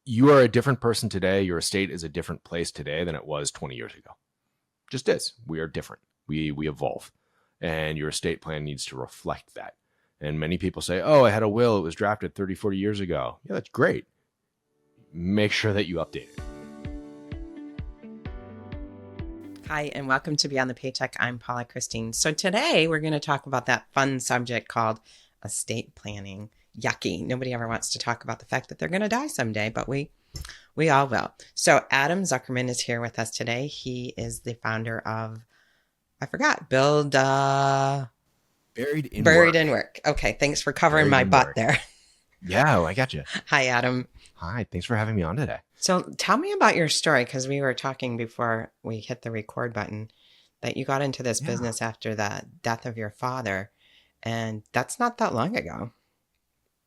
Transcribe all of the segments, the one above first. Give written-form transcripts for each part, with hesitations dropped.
You are a different person today. Your estate is a different place today than it was 20 years ago. Just is. We are different. We evolve. And your estate plan needs to reflect that. And many people say, oh, I had a will. It was drafted 30, 40 years ago. Yeah, that's great. Make sure that you update it. Hi, and welcome to Beyond the Paycheck. I'm Paula Christine. So today we're going to talk about that fun subject called estate planning. Yucky. Nobody ever wants to talk about the fact that they're going to die someday, but we all will. So Adam Zuckerman is here with us today. He is the founder of, Buried in Work. Okay, thanks for covering my butt there. Yeah, I got you. Hi, Adam. Hi, thanks for having me on today. So tell me about your story, because we were talking before we hit the record button that you got into this business after the death of your father, and that's not that long ago.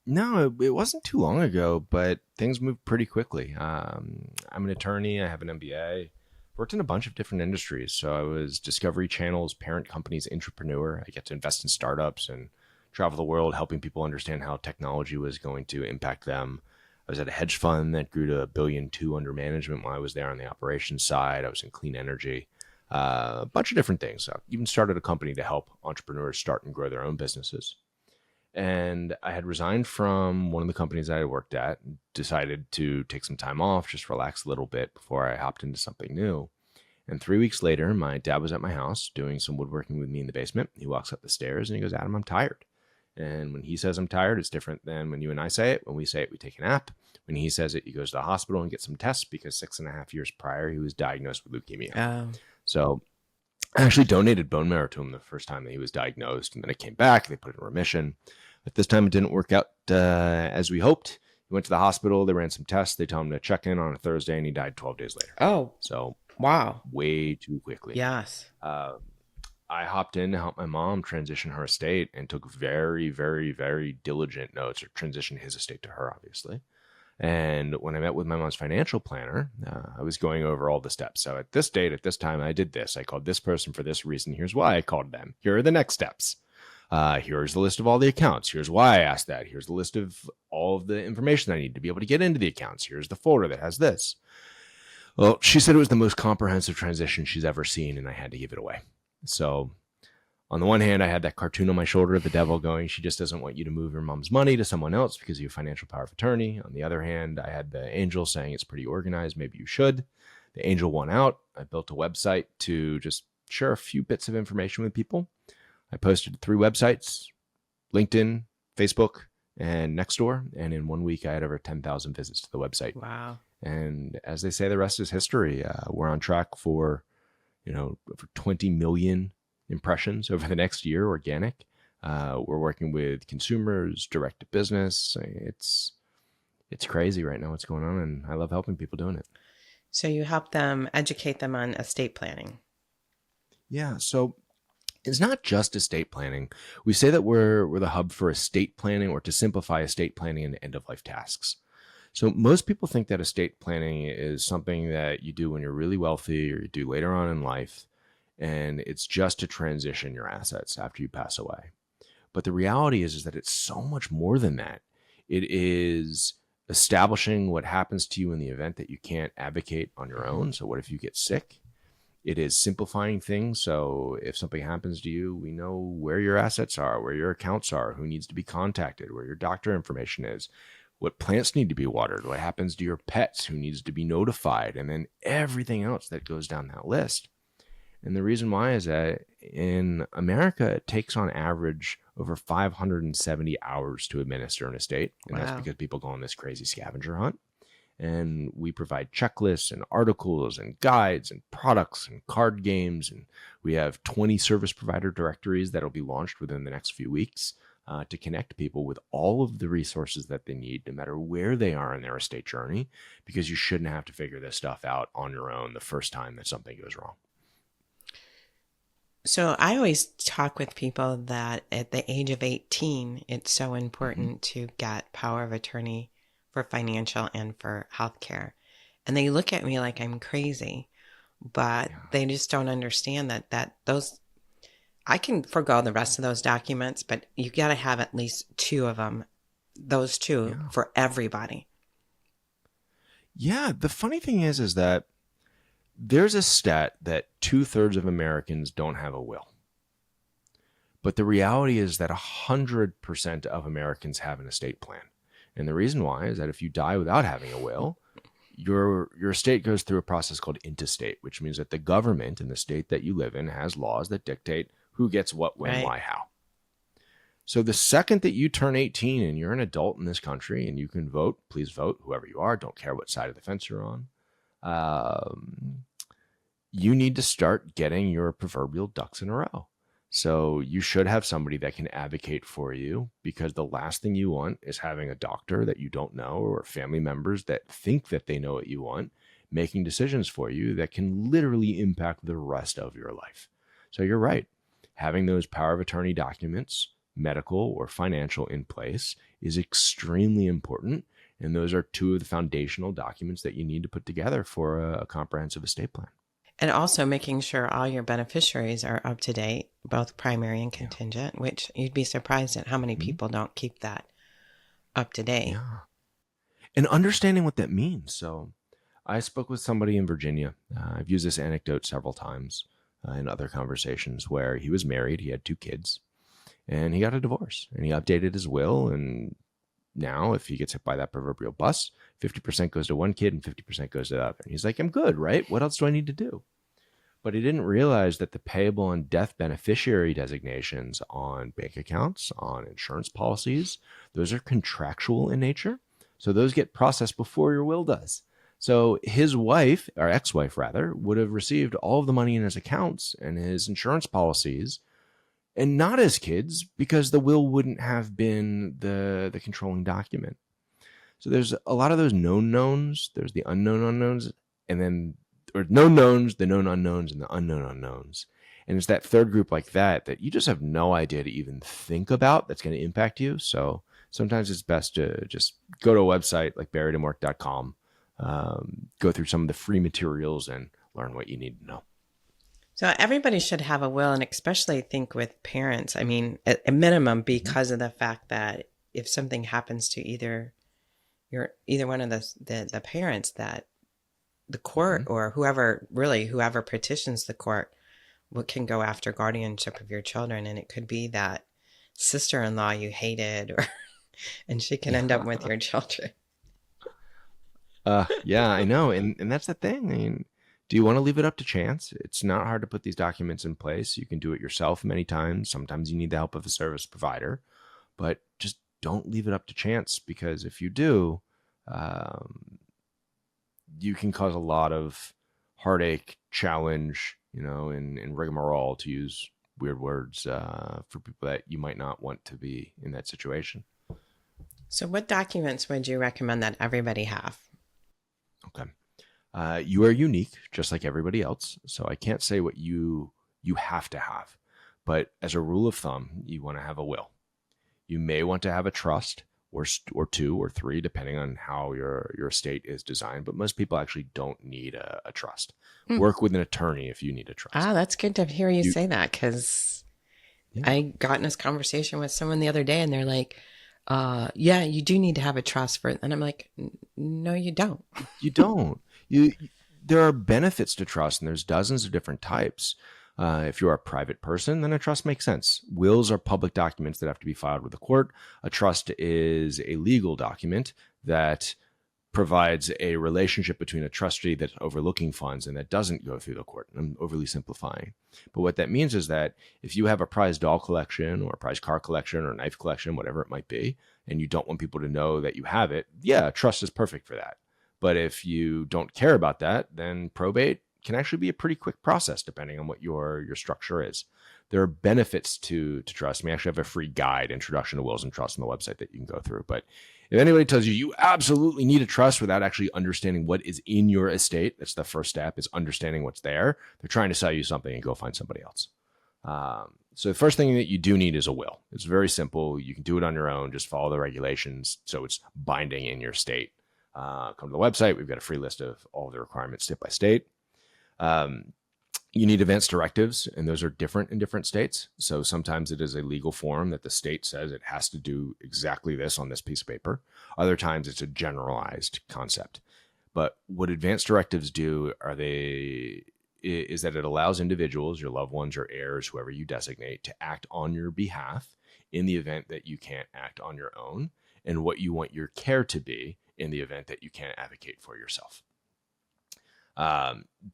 No, it wasn't too long ago, but things moved pretty quickly. I'm an attorney. I have an MBA. Worked in a bunch of different industries. So I was Discovery Channel's parent company's entrepreneur. I get to invest in startups and travel the world, helping people understand how technology was going to impact them. I was at a hedge fund that grew to $1.2 billion under management while I was there on the operations side. I was in clean energy, a bunch of different things. I even started a company to help entrepreneurs start and grow their own businesses. And I had resigned from one of the companies I had worked at, decided to take some time off, just relax a little bit before I hopped into something new. And 3 weeks later, my dad was at my house doing some woodworking with me in the basement. He walks up the stairs and he goes, Adam, I'm tired. And when he says I'm tired, it's different than when you and I say it. When we say it, we take a nap. When he says it, he goes to the hospital and gets some tests because 6.5 years prior, he was diagnosed with leukemia. So I actually donated bone marrow to him the first time that he was diagnosed. And then it came back. They put it in remission. But this time it didn't work out as we hoped. He went to the hospital. They ran some tests. They told him to check in on a Thursday, and he died 12 days later. Oh, so wow. Way too quickly. Yes. I hopped in to help my mom transition her estate and took very, very, very diligent notes, or transitioned his estate to her, obviously. And when I met with my mom's financial planner, I was going over all the steps. So at this date, at this time, I did this. I called this person for this reason. Here's why I called them. Here are the next steps. Here's the list of all the accounts. Here's why I asked that. Here's the list of all of the information I need to be able to get into the accounts. Here's the folder that has this. Well, she said it was the most comprehensive transition she's ever seen, and I had to give it away. So on the one hand, I had that cartoon on my shoulder, the devil going, she just doesn't want you to move your mom's money to someone else because you have financial power of attorney. On the other hand, I had the angel saying it's pretty organized. Maybe you should. The angel won out. I built a website to just share a few bits of information with people. I posted 3 websites, LinkedIn, Facebook, and Nextdoor. And in 1 week, I had over 10,000 visits to the website. Wow. And as they say, the rest is history. We're on track for 20 million impressions over the next year, organic. We're working with consumers, direct to business. It's crazy right now what's going on, and I love helping people doing it. So you help them, educate them on estate planning. Yeah, so it's not just estate planning. We say that we're the hub for estate planning, or to simplify estate planning and end-of-life tasks. So most people think that estate planning is something that you do when you're really wealthy or you do later on in life, and it's just to transition your assets after you pass away. But the reality is that it's so much more than that. It is establishing what happens to you in the event that you can't advocate on your own. So what if you get sick? It is simplifying things. So if something happens to you, we know where your assets are, where your accounts are, who needs to be contacted, where your doctor information is, what plants need to be watered, what happens to your pets, who needs to be notified, and then everything else that goes down that list. And the reason why is that in America, it takes on average over 570 hours to administer an estate. And That's because people go on this crazy scavenger hunt. And we provide checklists and articles and guides and products and card games. And we have 20 service provider directories that will be launched within the next few weeks to connect people with all of the resources that they need, no matter where they are in their estate journey, because you shouldn't have to figure this stuff out on your own the first time that something goes wrong. So I always talk with people that at the age of 18, it's so important to get power of attorney for financial and for healthcare. And they look at me like I'm crazy, but they just don't understand that those, I can forgo the rest of those documents, but you got to have at least 2 of them, those 2 for everybody. Yeah, the funny thing is that there's a stat that 2/3 of Americans don't have a will. But the reality is that 100% of Americans have an estate plan. And the reason why is that if you die without having a will, your estate goes through a process called intestate, which means that the government in the state that you live in has laws that dictate who gets what, when, Right. why, how. So the second that you turn 18 and you're an adult in this country and you can vote, please vote, whoever you are, don't care what side of the fence you're on. You need to start getting your proverbial ducks in a row. So you should have somebody that can advocate for you, because the last thing you want is having a doctor that you don't know or family members that think that they know what you want making decisions for you that can literally impact the rest of your life. So you're right. Having those power of attorney documents, medical or financial, in place is extremely important. And those are two of the foundational documents that you need to put together for a comprehensive estate plan. And also making sure all your beneficiaries are up to date, both primary and contingent, which you'd be surprised at how many people don't keep that up to date. Yeah. And understanding what that means. So I spoke with somebody in Virginia. I've used this anecdote several times in other conversations, where he was married, he had 2 kids, and he got a divorce, and he updated his will. And now if he gets hit by that proverbial bus, 50% goes to one kid and 50% goes to the other. And he's like, I'm good, right? What else do I need to do? But he didn't realize that the payable and death beneficiary designations on bank accounts, on insurance policies, those are contractual in nature. So those get processed before your will does. So his wife, or ex-wife rather, would have received all of the money in his accounts and his insurance policies, and not his kids, because the will wouldn't have been the controlling document. So there's a lot of those known knowns. There's the unknown unknowns, and then, or known knowns, the known unknowns, and the unknown unknowns. And it's that third group like that you just have no idea to even think about that's going to impact you. So sometimes it's best to just go to a website like buriedandwork.com, go through some of the free materials and learn what you need to know. So everybody should have a will, and especially think with parents. I mean, at a minimum, because of the fact that if something happens to either one of the parents, that the court or whoever petitions the court can go after guardianship of your children, and it could be that sister-in-law you hated, and she can end up with your children. Yeah, I know, and that's the thing. I mean, do you want to leave it up to chance? It's not hard to put these documents in place. You can do it yourself many times. Sometimes you need the help of a service provider, but just don't leave it up to chance, because if you do, you can cause a lot of heartache, challenge, and rigmarole, to use weird words, for people that you might not want to be in that situation. So what documents would you recommend that everybody have? Okay. You are unique, just like everybody else. So I can't say what you have to have. But as a rule of thumb, you want to have a will. You may want to have a trust, or 2 or 3, depending on how your estate is designed. But most people actually don't need a trust. Work with an attorney if you need a trust. That's good to hear you say that, because I got in this conversation with someone the other day, and they're like, yeah, you do need to have a trust for it. And I'm like, no, you don't. You don't. There are benefits to trust, and there's dozens of different types. If you're a private person, then a trust makes sense. Wills are public documents that have to be filed with the court. A trust is a legal document that provides a relationship between a trustee that's overlooking funds and that doesn't go through the court. I'm overly simplifying. But what that means is that if you have a prized doll collection or a prized car collection or a knife collection, whatever it might be, and you don't want people to know that you have it, yeah, trust is perfect for that. But if you don't care about that, then probate can actually be a pretty quick process, depending on what your structure is. There are benefits to trust. We actually have a free guide, Introduction to Wills and Trusts, on the website that you can go through. But if anybody tells you absolutely need a trust without actually understanding what is in your estate, that's the first step, is understanding what's there. They're trying to sell you something, and go find somebody else. So the first thing that you do need is a will. It's very simple. You can do it on your own. Just follow the regulations so it's binding in your state. Come to the website. We've got a free list of all of the requirements state by state. You need advance directives, and those are different in different states. So sometimes it is a legal form that the state says it has to do exactly this on this piece of paper. Other times it's a generalized concept. But what advanced directives do is that it allows individuals, your loved ones or heirs, whoever you designate, to act on your behalf in the event that you can't act on your own, and what you want your care to be in the event that you can't advocate for yourself.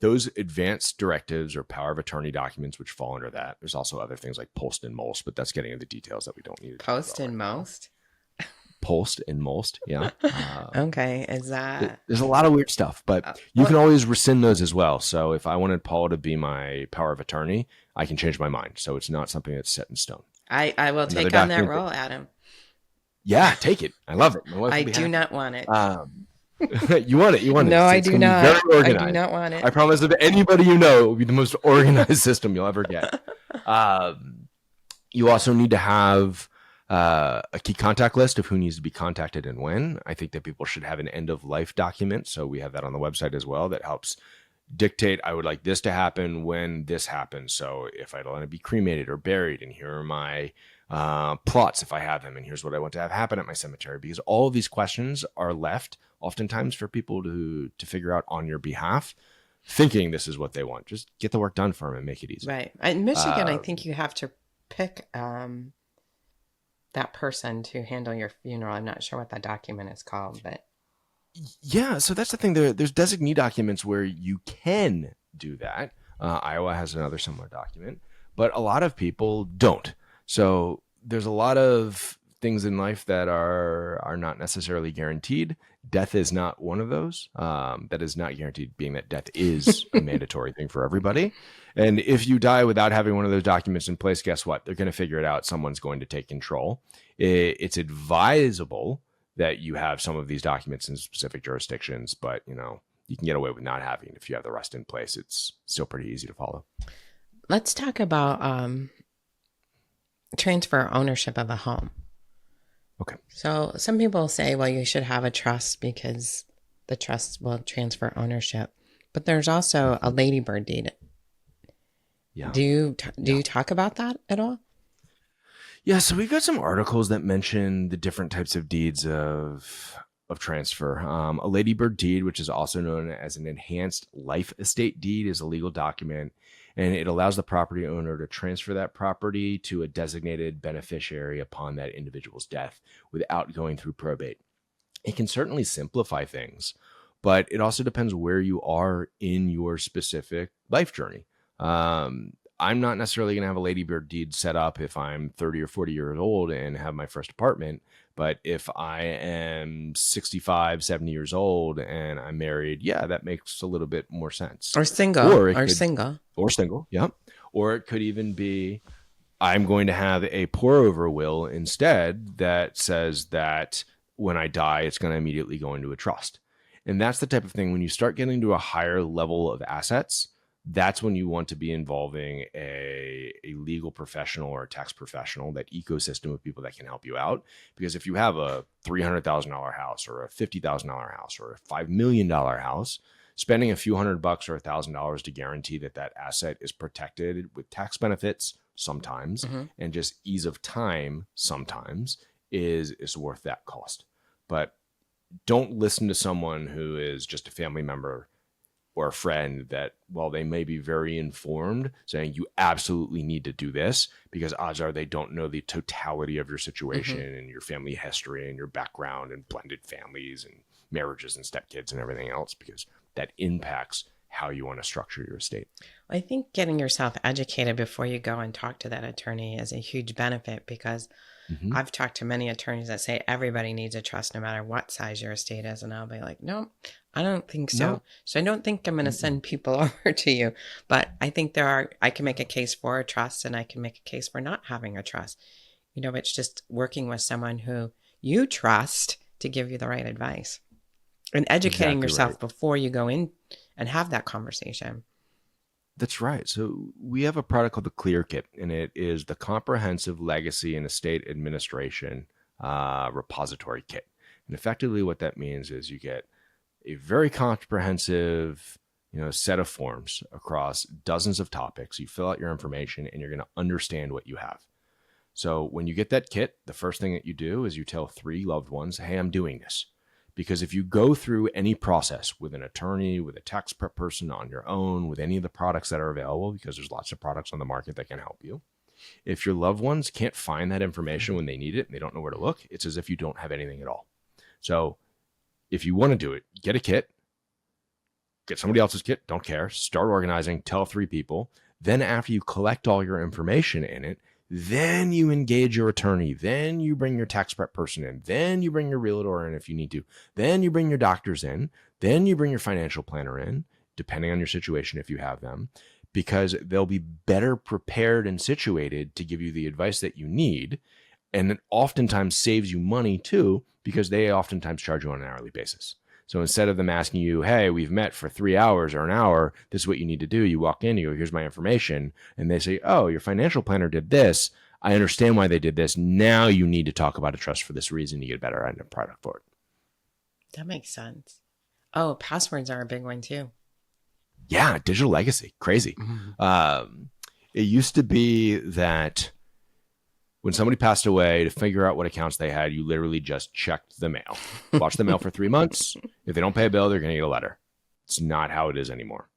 Those advanced directives or power of attorney documents, which fall under that. There's also other things like post and most, but that's getting into details that we don't need to Post and most? Post and most, yeah. Okay, is that... There's a lot of weird stuff, but you can always rescind those as well. So if I wanted Paula to be my power of attorney, I can change my mind. So it's not something that's set in stone. I will take on that role, Adam. Yeah, take it. I love it. I do not want it. You want it. You want it. No, I do not. Very organized. I do not want it. I promise that anybody you know, it will be the most organized system you'll ever get. You also need to have a key contact list of who needs to be contacted and when. I think that people should have an end of life document. So we have that on the website as well that helps dictate, I would like this to happen when this happens. So if I'd want to be cremated or buried, and here are my plots if I have them, and here's what I want to have happen at my cemetery, because all of these questions are left oftentimes for people to figure out on your behalf, thinking this is what they want. Just get the work done for them and make it easy. Right. In Michigan, I think you have to pick that person to handle your funeral. I'm not sure what that document is called, but yeah. So that's the thing. There's designee documents where you can do that. Iowa has another similar document, but a lot of people don't. So there's a lot of things in life that are not necessarily guaranteed. Death is not one of those. That is not guaranteed, being that death is a mandatory thing for everybody. And if you die without having one of those documents in place, guess what? They're going to figure it out. Someone's going to take control. It's advisable that you have some of these documents in specific jurisdictions, but you can get away with not having it. If you have the rest in place, it's still pretty easy to follow. Let's talk about transfer ownership of a home. Okay. So some people say, well, you should have a trust because the trust will transfer ownership. But there's also a Ladybird deed. Yeah. Do you talk about that at all? Yeah. So we've got some articles that mention the different types of deeds of transfer. A Ladybird deed, which is also known as an enhanced life estate deed, is a legal document, and it allows the property owner to transfer that property to a designated beneficiary upon that individual's death without going through probate. It can certainly simplify things, but it also depends where you are in your specific life journey. I'm not necessarily going to have a Ladybird deed set up if I'm 30 or 40 years old and have my first apartment. But if I am 65, 70 years old and I'm married, yeah, that makes a little bit more sense. Or single. Or single, yeah. Or it could even be, I'm going to have a pour-over will instead that says that when I die, it's going to immediately go into a trust. And that's the type of thing, when you start getting to a higher level of assets, that's when you want to be involving a legal professional or a tax professional, that ecosystem of people that can help you out. Because if you have a $300,000 house or a $50,000 house or a $5 million house, spending a few $100 or $1,000 to guarantee that asset is protected with tax benefits sometimes, and just ease of time sometimes is worth that cost. But don't listen to someone who is just a family member or a friend that, while they may be very informed, saying you absolutely need to do this, because odds are they don't know the totality of your situation and your family history and your background and blended families and marriages and stepkids and everything else, because that impacts how you want to structure your estate. I think getting yourself educated before you go and talk to that attorney is a huge benefit, because I've talked to many attorneys that say everybody needs a trust no matter what size your estate is. And I'll be like, no, I don't think so. No. So I don't think I'm going to send people over to you. But I think I can make a case for a trust, and I can make a case for not having a trust. It's just working with someone who you trust to give you the right advice, and educating yourself before you go in and have that conversation. That's right. So we have a product called the Clear Kit, and it is the Comprehensive Legacy and Estate Administration Repository Kit. And effectively what that means is you get a very comprehensive set of forms across dozens of topics. You fill out your information and you're going to understand what you have. So when you get that kit, the first thing that you do is you tell 3 loved ones, hey, I'm doing this. Because if you go through any process with an attorney, with a tax prep person, on your own, with any of the products that are available, because there's lots of products on the market that can help you, if your loved ones can't find that information when they need it and they don't know where to look, it's as if you don't have anything at all. So if you want to do it, get a kit, get somebody else's kit, don't care, start organizing, tell 3 people. Then after you collect all your information in it, then you engage your attorney, then you bring your tax prep person in, then you bring your realtor in if you need to, then you bring your doctors in, then you bring your financial planner in, depending on your situation if you have them, because they'll be better prepared and situated to give you the advice that you need. And it oftentimes saves you money too, because they oftentimes charge you on an hourly basis. So instead of them asking you, hey, we've met for 3 hours or an hour, this is what you need to do. You walk in, you go, here's my information. And they say, oh, your financial planner did this. I understand why they did this. Now you need to talk about a trust for this reason. You get a better end of product for it. That makes sense. Oh, passwords are a big one too. Yeah, digital legacy, crazy. Mm-hmm. It used to be that when somebody passed away, to figure out what accounts they had, you literally just checked the mail. Watch the mail for 3 months. If they don't pay a bill, they're going to get a letter. It's not how it is anymore.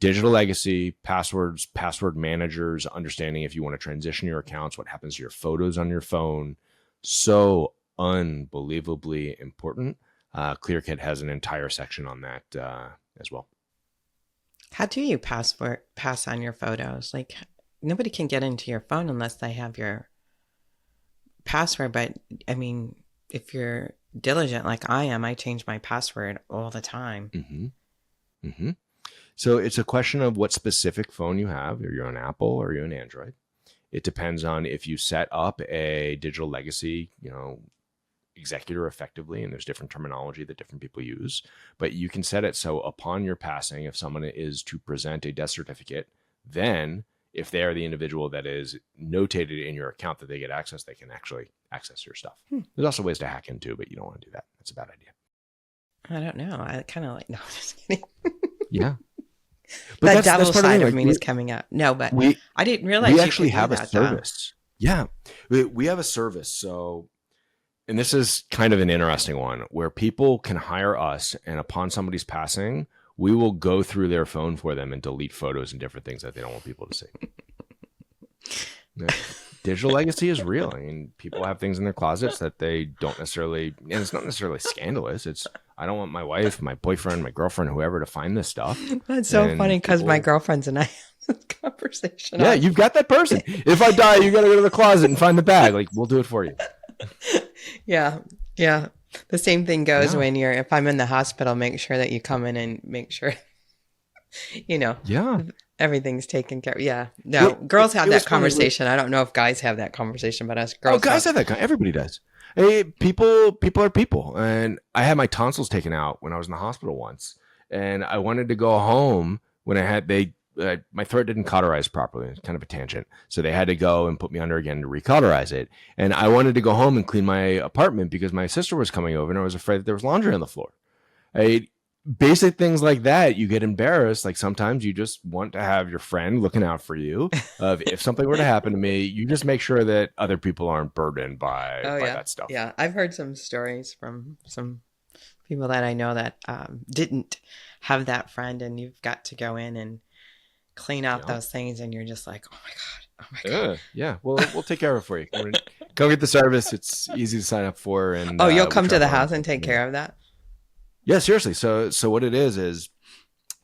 Digital legacy, passwords, password managers, understanding if you want to transition your accounts, what happens to your photos on your phone. So unbelievably important. ClearKit has an entire section on that as well. How do you pass on your photos? Like, nobody can get into your phone unless they have your password. But I mean, if you're diligent like I am, I change my password all the time. Mm-hmm. Mm-hmm. So it's a question of what specific phone you have. Are you on Apple or are you on Android? It depends on if you set up a digital legacy, executor effectively, and there's different terminology that different people use, but you can set it so upon your passing, if someone is to present a death certificate, then if they are the individual that is notated in your account that they get access, they can actually access your stuff. There's also ways to hack into, but you don't want to do that. That's a bad idea. I don't know. I kind of no, I'm just kidding. Yeah. But that devil side of like, me is coming out. No, but I didn't realize we you actually could do have a that, service. Though. Yeah. We have a service. So, and this is kind of an interesting one where people can hire us, and upon somebody's passing, we will go through their phone for them and delete photos and different things that they don't want people to see. Digital legacy is real. I mean, people have things in their closets that they don't necessarily, and it's not necessarily scandalous. It's, I don't want my wife, my boyfriend, my girlfriend, whoever to find this stuff. That's so funny because my girlfriends and I have this conversation. Yeah, you've got that person. If I die, you got to go to the closet and find the bag. Like, we'll do it for you. Yeah. The same thing goes when if I'm in the hospital, make sure that you come in and make sure, everything's taken care of. Yeah. No, girls have that conversation. I don't know if guys have that conversation, but us girls. Oh, guys have that. Everybody does. Hey, people are people. And I had my tonsils taken out when I was in the hospital once, and I wanted to go home when my throat didn't cauterize properly. It's kind of a tangent. So they had to go and put me under again to recauterize it. And I wanted to go home and clean my apartment because my sister was coming over and I was afraid that there was laundry on the floor. Basic things like that, you get embarrassed. Like sometimes you just want to have your friend looking out for you. If something were to happen to me, you just make sure that other people aren't burdened by that stuff. Yeah, I've heard some stories from some people that I know that didn't have that friend, and you've got to go in and clean out those things, and you're just like, oh my god. Yeah, we'll take care of it for you. Go get the service. It's easy to sign up for. And you'll come to the house and take care of that? Yeah, seriously. So what it is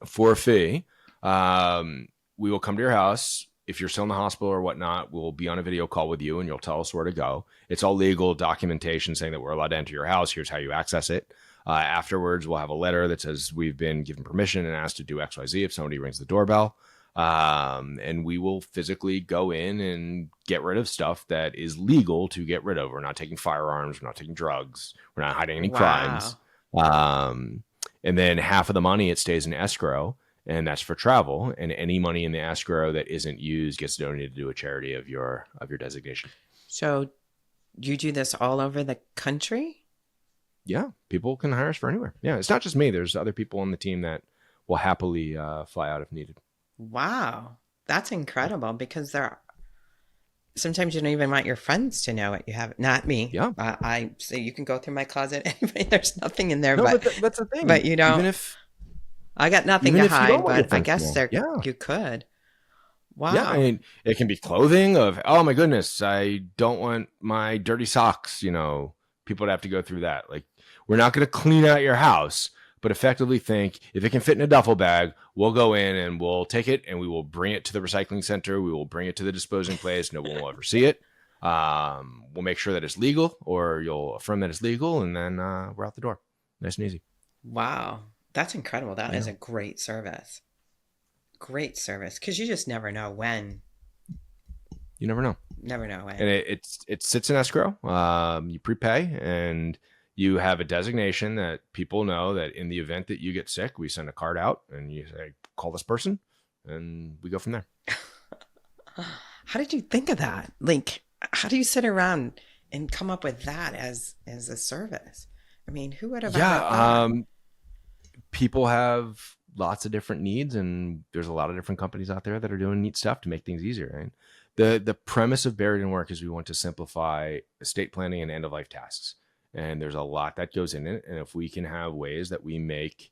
for a fee, we will come to your house. If you're still in the hospital or whatnot, we'll be on a video call with you and you'll tell us where to go. It's all legal documentation saying that we're allowed to enter your house. Here's how you access it. Afterwards, we'll have a letter that says we've been given permission and asked to do XYZ if somebody rings the doorbell. And we will physically go in and get rid of stuff that is legal to get rid of. We're not taking firearms. We're not taking drugs. We're not hiding any crimes. And then half of the money, it stays in escrow, and that's for travel. And any money in the escrow that isn't used gets donated to a charity of your designation. So you do this all over the country? Yeah, people can hire us for anywhere. Yeah, it's not just me. There's other people on the team that will happily fly out if needed. Wow, that's incredible because sometimes you don't even want your friends to know what you have. Not me. Yeah. I so you can go through my closet anyway. There's nothing in there, No, but but that's the thing. you don't. I got nothing Even to if you don't hide, want your but I friends to guess know. Yeah. you could. Yeah. I Wow. mean, it can be clothing of, oh my goodness, I don't want my dirty socks, people would have to go through that. Like, we're not going to clean out your house, but effectively think if it can fit in a duffel bag, we'll go in and we'll take it and we will bring it to the recycling center. We will bring it to the disposing place. No one will ever see it. We'll make sure that it's legal, or you'll affirm that it's legal, and then we're out the door. Nice and easy. Wow. That's incredible. That is a great service. Great service. Because you just never know when. You never know. Never know when. And it sits in escrow. You prepay, and you have a designation that people know that in the event that you get sick, we send a card out and you say, call this person, and we go from there. How did you think of that? Like, how do you sit around and come up with that as a service? I mean, who would have ever thought? People have lots of different needs, and there's a lot of different companies out there that are doing neat stuff to make things easier. Right? The premise of Buried in Work is we want to simplify estate planning and end of life tasks. And there's a lot that goes in it. And if we can have ways that we make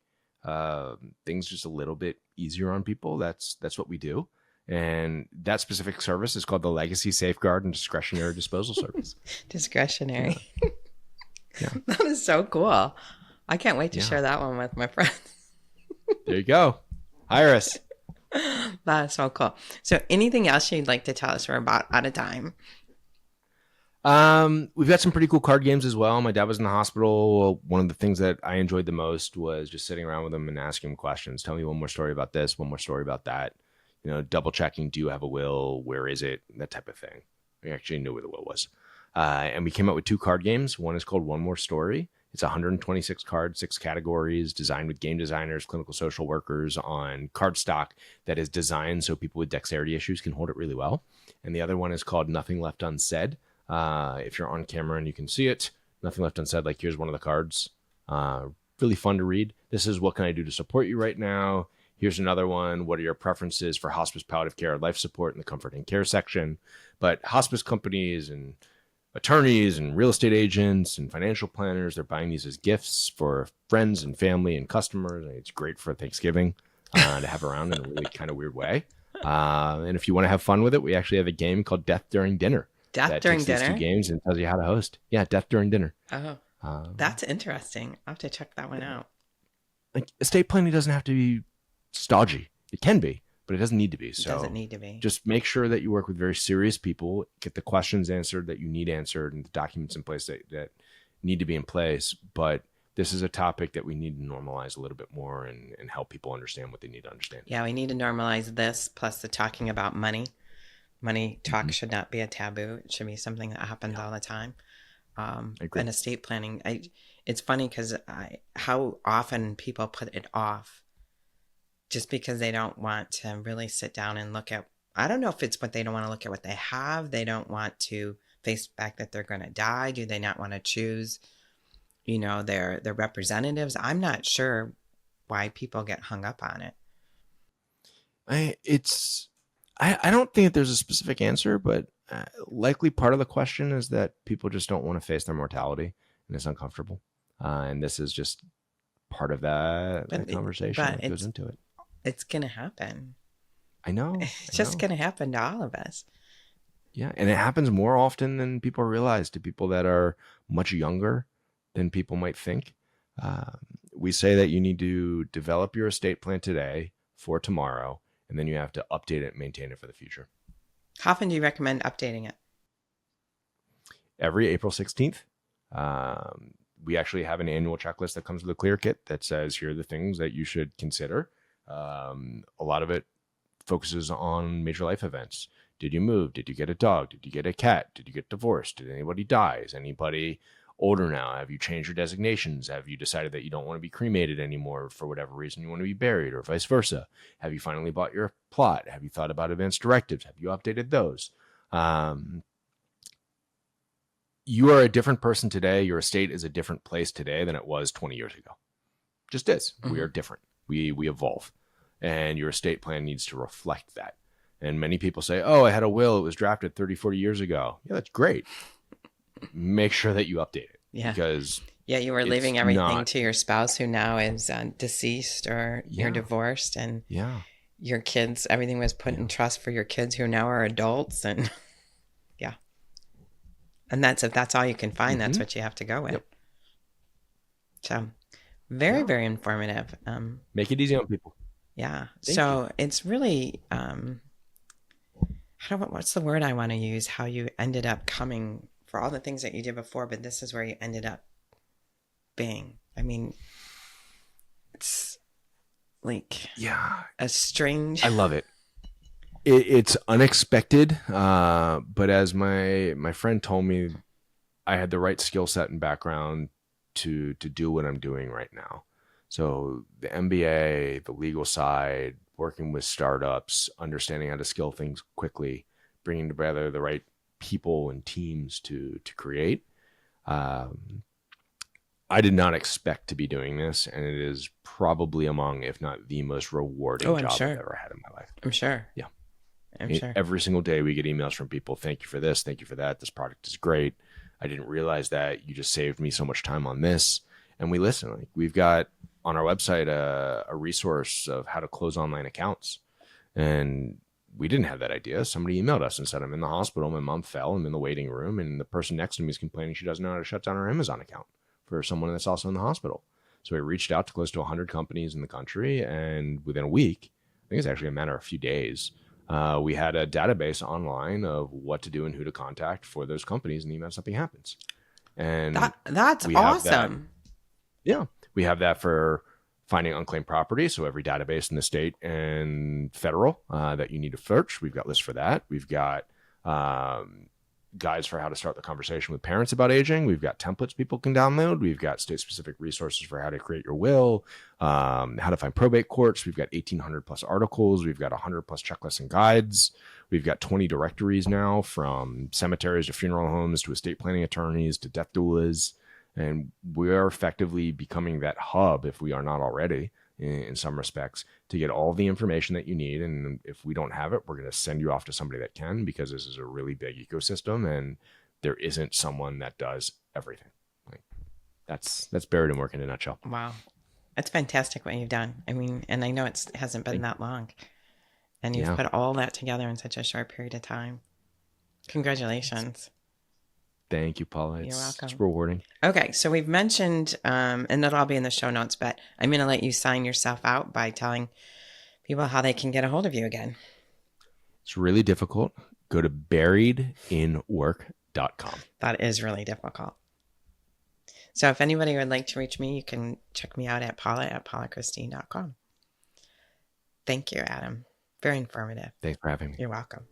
things just a little bit easier on people, that's what we do. And that specific service is called the Legacy Safeguard and Discretionary Disposal Service. Discretionary. Yeah. That is so cool. I can't wait to share that one with my friends. There you go. Hire us. That is so cool. So anything else you'd like to tell us? We're about out of time. We've got some pretty cool card games as well. My dad was in the hospital. One of the things that I enjoyed the most was just sitting around with him and asking him questions. Tell me one more story about this, one more story about that. Double checking, do you have a will? Where is it? That type of thing. We actually knew where the will was. And we came up with 2 card games. One is called One More Story. It's 126 cards, 6 categories, designed with game designers, clinical social workers on cardstock that is designed so people with dexterity issues can hold it really well. And the other one is called Nothing Left Unsaid. If you're on camera and you can see it, Nothing Left Unsaid, like here's one of the cards. Really fun to read. This is what can I do to support you right now? Here's another one. What are your preferences for hospice, palliative care, life support in the comfort and care section? But hospice companies and attorneys and real estate agents and financial planners, they're buying these as gifts for friends and family and customers. And it's great for Thanksgiving to have around in a really kind of weird way. And if you want to have fun with it, we actually have a game called Death During Dinner. Death During Dinner? These 2 games and tells you how to host. Yeah, Death During Dinner. Oh, that's interesting. I'll have to check that one out. Like, estate planning doesn't have to be stodgy. It can be, but it doesn't need to be. So it doesn't need to be. Just make sure that you work with very serious people, get the questions answered that you need answered, and the documents in place that need to be in place. But this is a topic that we need to normalize a little bit more and help people understand what they need to understand. Yeah, we need to normalize this, plus the talking about money. Money talk should not be a taboo. It should be something that happens all the time. And estate planning, it's funny because how often people put it off just because they don't want to really sit down and look at, I don't know if it's what they don't want to look at what they have. They don't want to face the fact that they're going to die. Do they not want to choose, their representatives? I'm not sure why people get hung up on it. I don't think that there's a specific answer, but likely part of the question is that people just don't want to face their mortality, and it's uncomfortable. And this is just part of that conversation that goes into it. It's going to happen. I know. It's just going to happen to all of us. Yeah. And it happens more often than people realize, to people that are much younger than people might think. We say that you need to develop your estate plan today for tomorrow, and then you have to update it and maintain it for the future. How often do you recommend updating it? Every April 16th. We actually have an annual checklist that comes with a clear kit that says, here are the things that you should consider. A lot of it focuses on major life events. Did you move? Did you get a dog? Did you get a cat? Did you get divorced? Did anybody die? Is anybody older now? Have you changed your designations? Have you decided that you don't want to be cremated anymore for whatever reason you want to be buried, or vice versa? Have you finally bought your plot? Have you thought about advance directives? Have you updated those? You are a different person today. Your estate is a different place today than it was 20 years ago. Just is. Mm-hmm. We are different. We evolve. And your estate plan needs to reflect that. And many people say, oh, I had a will. It was drafted 30, 40 years ago. Yeah, that's great. Make sure that you update it. Yeah. Because yeah, you were it's leaving everything not- to your spouse who now is deceased, or you're Yeah. divorced, and Yeah. your kids, everything was put in trust for your kids who now are adults. And yeah. And if that's all you can find, that's what you have to go with. Yep. So very, Yeah. very informative. Make it easy on people. Yeah. Thank So it's really, what's the word I want to use? How you ended up coming for all the things that you did before, but this is where you ended up being. I mean, it's like Yeah. a strange. I love it. It's unexpected, but as my friend told me, I had the right skill set and background to do what I'm doing right now. So the MBA, the legal side, working with startups, understanding how to scale things quickly, bringing together the right people and teams to create. I did not expect to be doing this, and it is probably among, if not the most rewarding job sure. I've ever had in my life. I'm sure. Yeah. I'm sure. Every single day we get emails from people. Thank you for this. Thank you for that. This product is great. I didn't realize that. You just saved me so much time on this. And we listen. Like, we've got on our website a resource of how to close online accounts. And we didn't have that idea. Somebody emailed us and said, I'm in the hospital. My mom fell. I'm in the waiting room. And the person next to me is complaining she doesn't know how to shut down her Amazon account for someone that's also in the hospital. So we reached out to close to 100 companies in the country. And within a week, I think it's actually a matter of a few days, we had a database online of what to do and who to contact for those companies in the event something happens. And that's we have awesome. Yeah. We have that for finding unclaimed property. So every database in the state and federal that you need to search, we've got lists for that. We've got guides for how to start the conversation with parents about aging. We've got templates people can download. We've got state-specific resources for how to create your will, how to find probate courts. We've got 1,800 plus articles. We've got 100 plus checklists and guides. We've got 20 directories now, from cemeteries to funeral homes to estate planning attorneys to death doulas. And we are effectively becoming that hub, if we are not already, in some respects, to get all the information that you need. And if we don't have it, we're going to send you off to somebody that can, because this is a really big ecosystem and there isn't someone that does everything. Like, that's Buried in Work in a nutshell. Wow. That's fantastic what you've done. I mean, and I know it hasn't been that long, and you've put all that together in such a short period of time. Congratulations. Thank you, Paula. You're welcome. It's rewarding. Okay, so we've mentioned, and it'll all be in the show notes, but I'm going to let you sign yourself out by telling people how they can get a hold of you again. It's really difficult. Go to buriedinwork.com. That is really difficult. So if anybody would like to reach me, you can check me out at paulachristine.com. Thank you, Adam. Very informative. Thanks for having me. You're welcome.